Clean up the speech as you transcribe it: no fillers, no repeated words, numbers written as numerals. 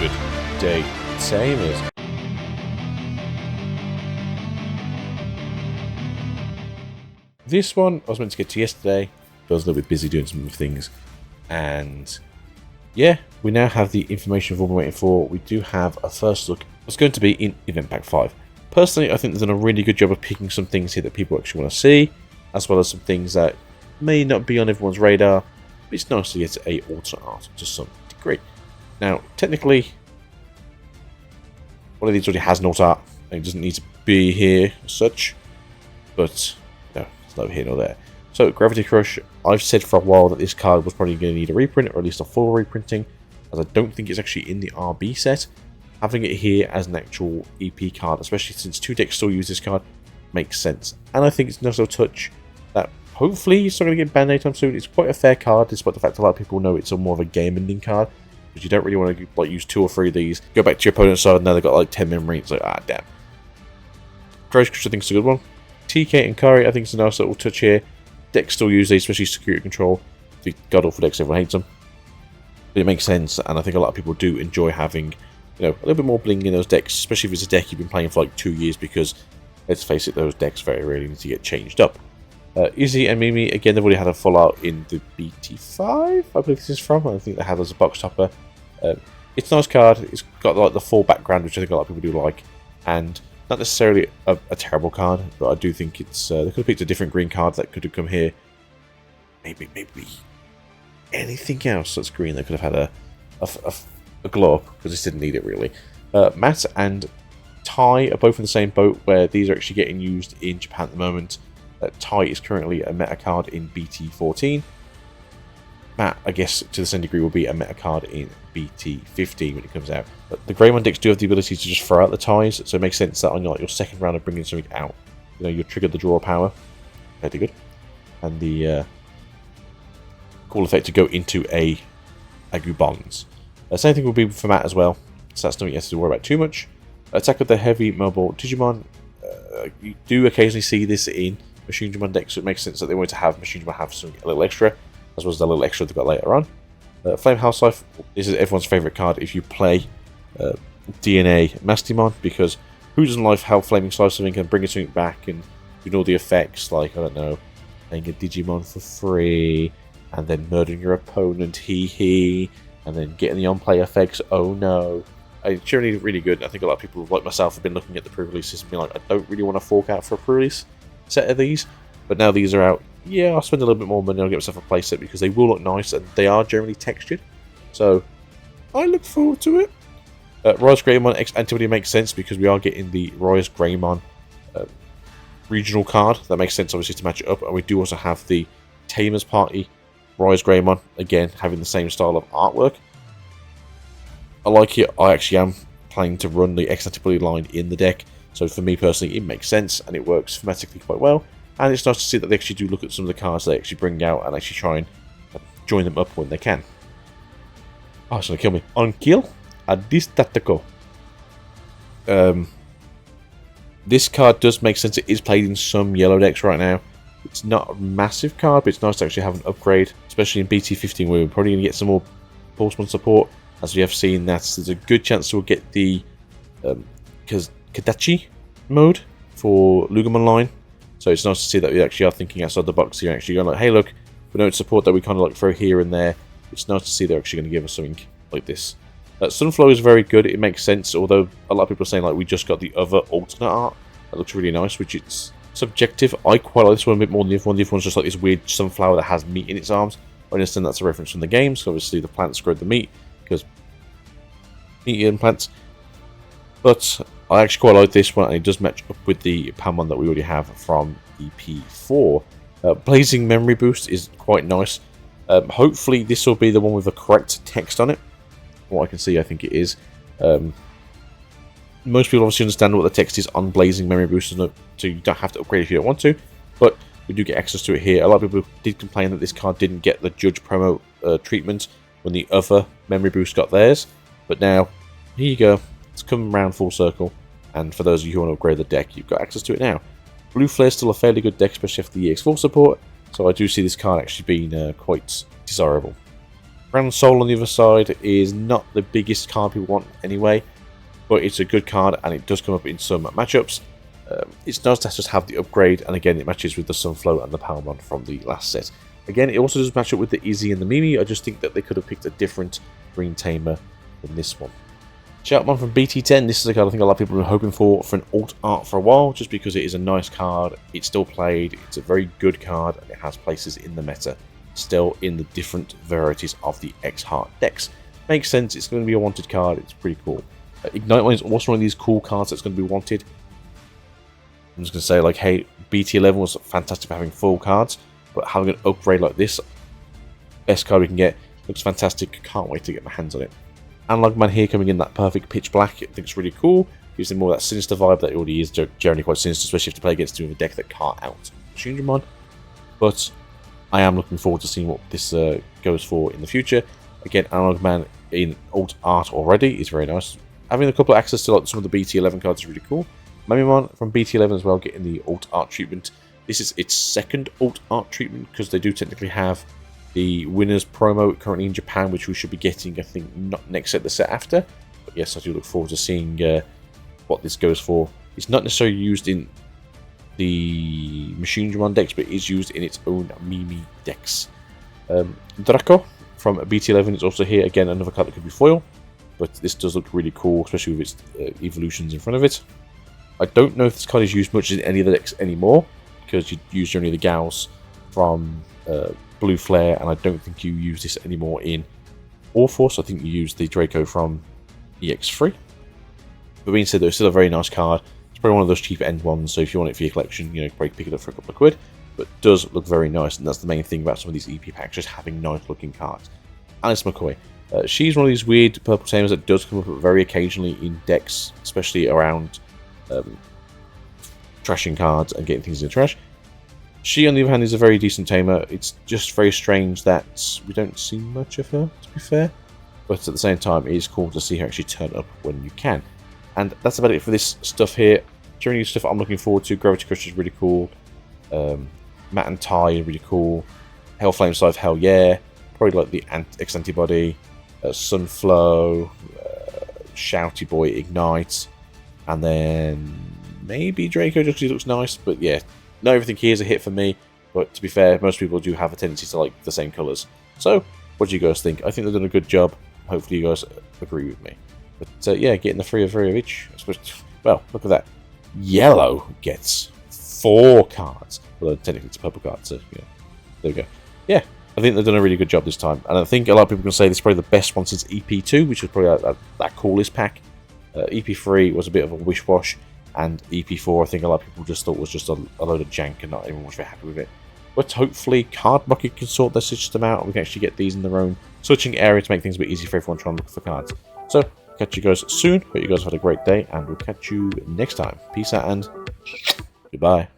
Good day, Tamers. This one I was meant to get to yesterday, but I was a little bit busy doing some other things. And yeah, we now have the information we've all been waiting for. We do have a first look. It's going to be in Event Pack 5. Personally, I think they've done a really good job of picking some things here that people actually want to see, as well as some things that may not be on everyone's radar. But it's nice to get a alternate art to some degree. Now, technically, one of these already has an alt art, and it doesn't need to be here as such, but no, it's neither here nor there. So, Gravity Crush, I've said for a while that this card was probably going to need a reprint, or at least a full reprinting, as I don't think it's actually in the RB set. Having it here as an actual EP card, especially since 2 decks still use this card, makes sense. And I think it's nice little touch that hopefully it's not going to get banned anytime soon. It's quite a fair card, despite the fact a lot of people know it's a more of a game-ending card. Because you don't really want to like use 2 or 3 of these, go back to your opponent's side, and now they've got like 10 memory. It's like, ah, damn. Gravity Crush, I think, is a good one. TK and Kari, I think, is a nice little touch here. Decks still use these, especially security control. The god-awful decks, everyone hates them. But it makes sense, and I think a lot of people do enjoy having, you know, a little bit more bling in those decks, especially if it's a deck you've been playing for like 2 years, because, let's face it, those decks very rarely need to get changed up. Izzy and Mimi, again, they've already had a full art in the BT5, I believe this is from. I think they had as a box topper. It's a nice card. It's got like the full background, which I think a lot of people do like, and not necessarily a terrible card, but I do think it's they could have picked a different green card that could have come here. Maybe anything else that's green that could have had a glow up, because this didn't need it really. Matt and Tai are both in the same boat, where these are actually getting used in Japan at the moment. Tai is currently a meta card in BT14. Matt, I guess, to the same degree, will be a meta card in BT15 when it comes out. But the Greymon decks do have the ability to just throw out the ties, so it makes sense that on your second round of bringing something out, you know, you'll trigger the draw power. Very good. And the cool effect to go into a Agu Bonds. Same thing will be for Matt as well, so that's nothing you have to worry about too much. Attack of the Heavy Mobile Digimon. You do occasionally see this in Machine Digimon decks, so it makes sense that they want to have Machine Digimon have something a little extra, as well as the little extra they've got later on. Flame House Life, this is everyone's favourite card if you play DNA Mastimon, because who doesn't like how Flaming Slice something can bring something back and doing all the effects, like, I don't know, playing a Digimon for free, and then murdering your opponent, hee, and then getting the on-play effects, oh no. It's generally really good. I think a lot of people like myself have been looking at the pre-releases and being like, I don't really want to fork out for a pre-release set of these, but now these are out, yeah, I'll spend a little bit more money, I'll get myself a playset, because they will look nice and they are generally textured, so I look forward to it. Rise Greymon X Antibody makes sense, because we are getting the Rise Greymon regional card. That makes sense, obviously, to match it up, and we do also have the Tamers Party Rise Greymon, again, having the same style of artwork. I like it. I actually am planning to run the X Antibody line in the deck, so for me personally, it makes sense, and it works thematically quite well. And it's nice to see that they actually do look at some of the cards they actually bring out and actually try and join them up when they can. Oh, it's going to kill me. Onkill Adistatako. This card does make sense. It is played in some yellow decks right now. It's not a massive card, but it's nice to actually have an upgrade, especially in BT15, where we're probably going to get some more Pulsemon support. As we have seen, that there's a good chance we'll get the Kadachi mode for Lugamon line. So it's nice to see that we actually are thinking outside the box here, actually going like, hey look, we don't support that we kind of like throw here and there. It's nice to see they're actually going to give us something like this. Sunflow is very good, it makes sense, although a lot of people are saying like we just got the other alternate art. That looks really nice, which it's subjective. I quite like this one a bit more than the other one. The other one's just like this weird sunflower that has meat in its arms. I understand that's a reference from the game, so obviously the plants grow the meat, because meat-eating plants. But I actually quite like this one, and it does match up with the Palmon that we already have from EP4. Blazing Memory Boost is quite nice. Hopefully this will be the one with the correct text on it. From what I can see, I think it is. Most people obviously understand what the text is on Blazing Memory Boost, so you don't have to upgrade if you don't want to, but we do get access to it here. A lot of people did complain that this card didn't get the Judge promo treatment when the other Memory Boost got theirs, but now, here you go. It's come around full circle, and for those of you who want to upgrade the deck, you've got access to it now. Blue Flare is still a fairly good deck, especially after the EX4 support, so I do see this card actually being quite desirable. Grand Soul on the other side is not the biggest card people want anyway, but it's a good card and it does come up in some matchups. It's nice to just have the upgrade, and again it matches with the Sunflow and the Palmon from the last set. Again, it also does match up with the Izzy and the Mimi. I just think that they could have picked a different green tamer than this one. Shoutmon from BT10, this is a card I think a lot of people have been hoping for an alt art for a while, just because it is a nice card, it's still played, it's a very good card, and it has places in the meta, still in the different varieties of the X-Heart decks. Makes sense, it's going to be a wanted card, it's pretty cool. Ignite One is also one of these cool cards that's going to be wanted. I'm just going to say, like, hey, BT11 was fantastic for having full cards, but having an upgrade like this, best card we can get, looks fantastic, can't wait to get my hands on it. Analog Man here coming in that perfect pitch black, I think it's really cool. Gives him more of that sinister vibe that it already is generally quite sinister, especially if you play against him with a deck that can't out Digimon. But I am looking forward to seeing what this goes for in the future. Again, Analog Man in alt art already is very nice. Having a couple of access to like some of the BT11 cards is really cool. Mamimon from BT11 as well, getting the alt art treatment. This is its second alt art treatment because they do technically have the winners promo currently in Japan, which we should be getting, I think, not next set, the set after. But yes, I do look forward to seeing what this goes for. It's not necessarily used in the Machinedramon decks, but it is used in its own Mimi decks. Draco from BT11 is also here. Again, another card that could be foil, but this does look really cool, especially with its evolutions in front of it. I don't know if this card is used much in any of the decks anymore, because you use generally the Gals from Blue Flare, and I don't think you use this anymore in Orforce. I think you use the Draco from EX3. But being said, though, it's still a very nice card. It's probably one of those cheap end ones, so if you want it for your collection, you know, probably pick it up for a couple of quid. But it does look very nice, and that's the main thing about some of these EP packs, just having nice looking cards. Alice McCoy. She's one of these weird purple tamers that does come up very occasionally in decks, especially around trashing cards and getting things in the trash. She, on the other hand, is a very decent tamer. It's just very strange that we don't see much of her, to be fair. But at the same time, it is cool to see her actually turn up when you can. And that's about it for this stuff here. Generally, stuff I'm looking forward to. Gravity Crush is really cool. Matt and Ty is really cool. Hellflame Scythe, hell yeah. Probably like the X-Antibody. Sunflow. Shouty Boy, Ignite. And then maybe Draco, just because he looks nice. But yeah, not everything here is a hit for me. But to be fair, most people do have a tendency to like the same colours. So, what do you guys think? I think they've done a good job. Hopefully you guys agree with me. But yeah, getting the 3 of each. Well, look at that. Yellow gets 4 cards. Well, technically it's a purple card, so yeah, there we go. Yeah, I think they've done a really good job this time. And I think a lot of people can say this is probably the best one since EP2, which was probably that coolest pack. EP3 was a bit of a wish-wash, and EP4 I think a lot of people just thought was just a load of jank and not everyone was very happy with it. But hopefully Card Bucket can sort their system out and we can actually get these in their own switching area to make things a bit easier for everyone trying to look for cards. So, catch you guys soon. Hope you guys have had a great day, and we'll catch you next time. Peace out and goodbye.